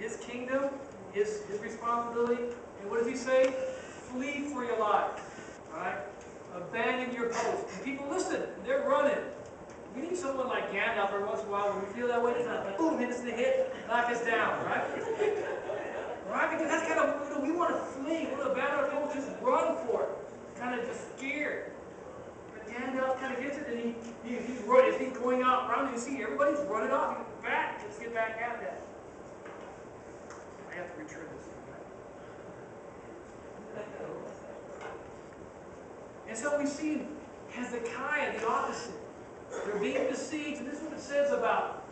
his kingdom, his responsibility. And what does he say? Flee for your life. Right? Abandon your post. And people listen, they're running. We need someone like Gandalf every once in a while when we feel that way. It's like, boom, hit us in the head, knock us down, right? Right? Because that's kind of, we want to flee, we want to abandon our post, just run for it. Kind of just scared. But Gandalf kind of gets it, and he's running. He's going out around, and you see everybody's running off. He goes back, let's get back at that. I have to return this thing, right? And so we see Hezekiah, the opposite. They're being besieged, and this is what it says about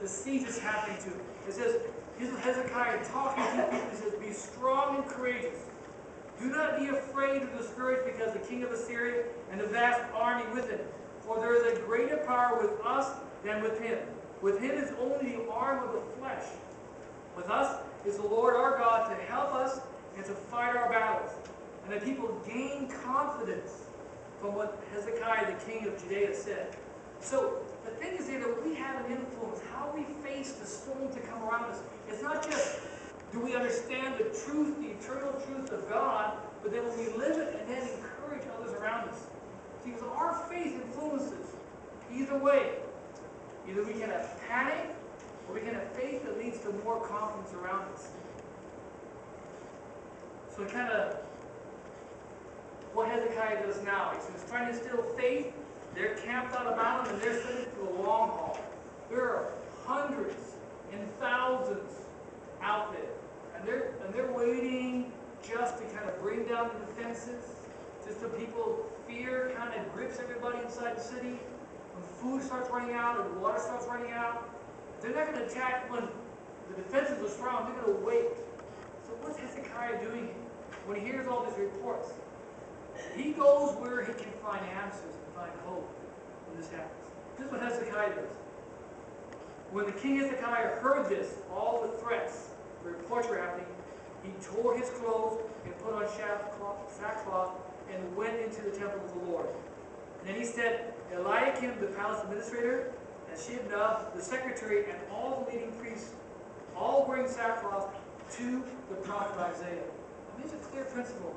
the siege that's happening to them. It says, here's Hezekiah talking to people. He says, be strong and courageous. Do not be afraid or discouraged because the king of Assyria and the vast army with him. For there is a greater power with us than with him. With him is only the arm of the flesh. With us is the Lord our God to help us and to fight our battles. And the people gain confidence from what Hezekiah, the king of Judea, said. So the thing is here that we have an influence. How we face the storms that come around us. It's not just do we understand the truth, the eternal truth of God, but then when we live it and then encourage others around us. Because our faith influences either way. Either we can have panic, or we can have faith that leads to more confidence around us. So kind of what Hezekiah does now. He's trying to instill faith. They're camped out about him, and they're sending for the long haul. There are hundreds and thousands out there. And they're waiting just to kind of bring down the defenses. Just so people, fear kind of grips everybody inside the city. When food starts running out and water starts running out, they're not going to attack when the defenses are strong. They're going to wait. So what's Hezekiah doing when he hears all these reports? He goes where he can find answers and find hope when this happens. This is what Hezekiah does. When the king Hezekiah heard this, all the threats, the reports were happening, he tore his clothes and put on sackcloth and went into the temple of the Lord. And then he said, Eliakim, the palace administrator, and Shebna, the secretary, and all the leading priests, all wearing sackcloth, to the prophet Isaiah. And there's a clear principle.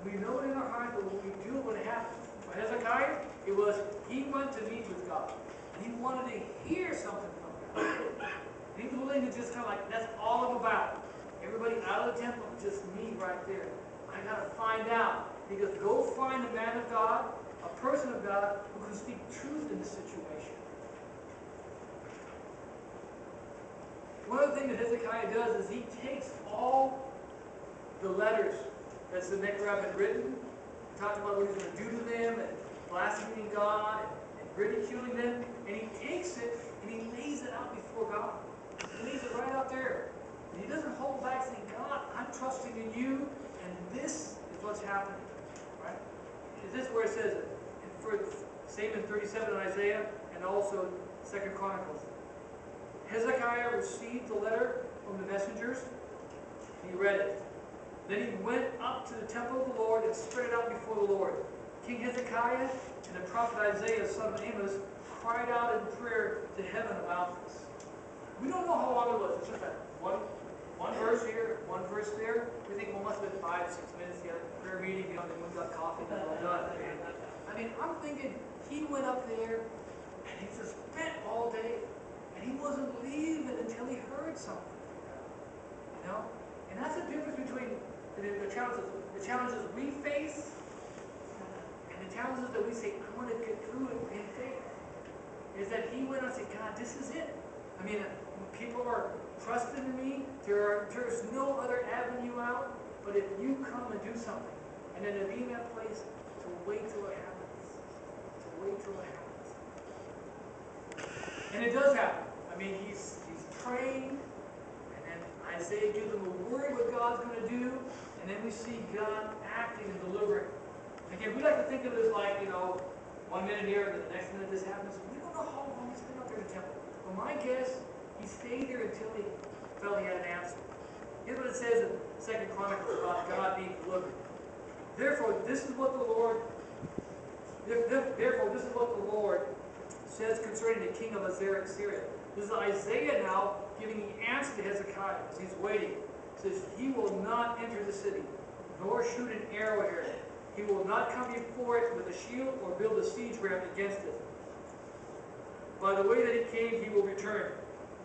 We know it in our heart that when we do it, when it happens. For Hezekiah, it was he went to meet with God. And he wanted to hear something from God. And he was willing to just kind of like, that's all I'm about. Everybody out of the temple, just me right there. I got to find out. Because go find a man of God, a person of God, who can speak truth in this situation. One of the things that Hezekiah does is he takes all the letters that Sennacherib had written, talked about what he was going to do to them, and blaspheming God, and ridiculing them, and he takes it and he lays it out before God. He lays it right out there. And he doesn't hold back saying, God, I'm trusting in you, and this is what's happening. Right? This is where it says, same in 37 in Isaiah, and also 2 Chronicles. Hezekiah received the letter from the messengers, and he read it. Then he went up to the temple of the Lord and spread it out before the Lord. King Hezekiah and the prophet Isaiah, son of Amos, cried out in prayer to heaven about this. We don't know how long it was. It's just that one verse here, one verse there. We think, well, it must have been 5 to 6 minutes. He had a prayer meeting, they went and got coffee, and all done. I mean, I'm thinking he went up there and he just spent all day, and he wasn't leaving until he heard something. You know? And that's the difference between the challenges we face and the challenges that we say, I want to get through it in faith. Is that he went and said, God, this is it. I mean, people are trusting in me. There's no other avenue out, but if you come and do something, and then to be in that place to wait till it happens. To wait till it happens. And it does happen. I mean, he's praying, and then Isaiah gives him a word what God's going to do, and then we see God acting and delivering. Again, we like to think of it as like, 1 minute here, and then the next minute this happens. We don't know how long he's been up there in the temple. But my guess, he stayed there until he felt he had an answer. Here's what it says in 2 Chronicles about God being delivered. Therefore, this is what the Lord says concerning the king of Assyria. This is Isaiah now giving the answer to Hezekiah as he's waiting. He says, he will not enter the city, nor shoot an arrow at it. He will not come before it with a shield or build a siege ramp against it. By the way that he came, he will return.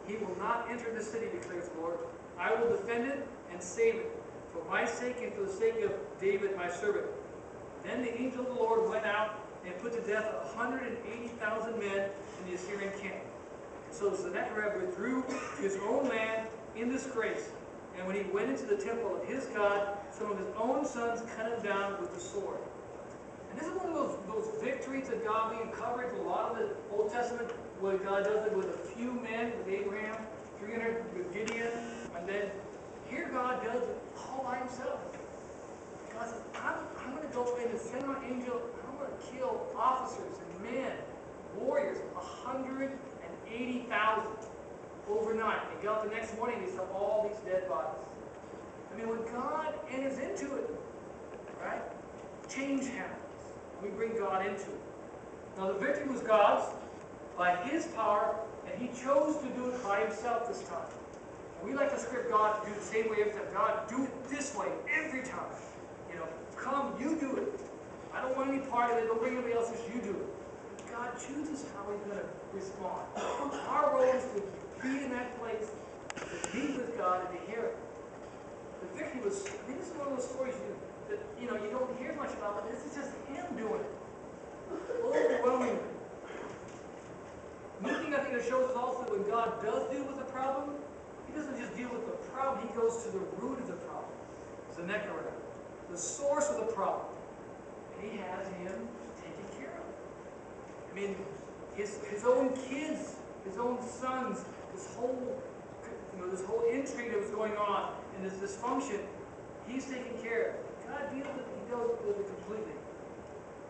He will not enter the city, declares the Lord. I will defend it and save it, for my sake and for the sake of David, my servant. Then the angel of the Lord went out and put to death 180,000 men in the Assyrian camp. So Sennacherib withdrew to his own land in disgrace. And when he went into the temple of his God, some of his own sons cut him down with the sword. And this is one of those victories that God we uncovered in a lot of the Old Testament, where God does it with a few men, with Abraham, 300 with Gideon, and then here God does it all by himself. God says, I'm going to go in and send my angel, and I'm going to kill officers and men, warriors, 180,000 overnight. And got up the next morning, he saw all these dead bodies. I mean, when God enters into it, right, change happens. We bring God into it. Now, the victory was God's by his power, and he chose to do it by himself this time. And we like to script God to do the same way every time. God, do it this way every time. You know, come, you do it. I don't want any part of it. Don't bring anybody else, just you do it. God chooses how he's going to respond. Our role is to be in that place, to meet with God, and to hear it. The victory was, I think this is one of those stories that you don't hear much about, but this is just him doing it. Overwhelmingly. One thing I think that shows us also that when God does deal with a problem, he doesn't just deal with the problem, he goes to the root of the problem. Sennacherib, the source of the problem. And he has him taken care of. I mean, his own kids, his own sons, this whole intrigue that was going on, and this dysfunction, he's taking care of. God deals with it, he deals with it completely.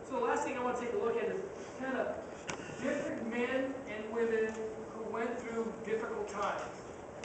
So the last thing I want to take a look at is kind of different men and women who went through difficult times.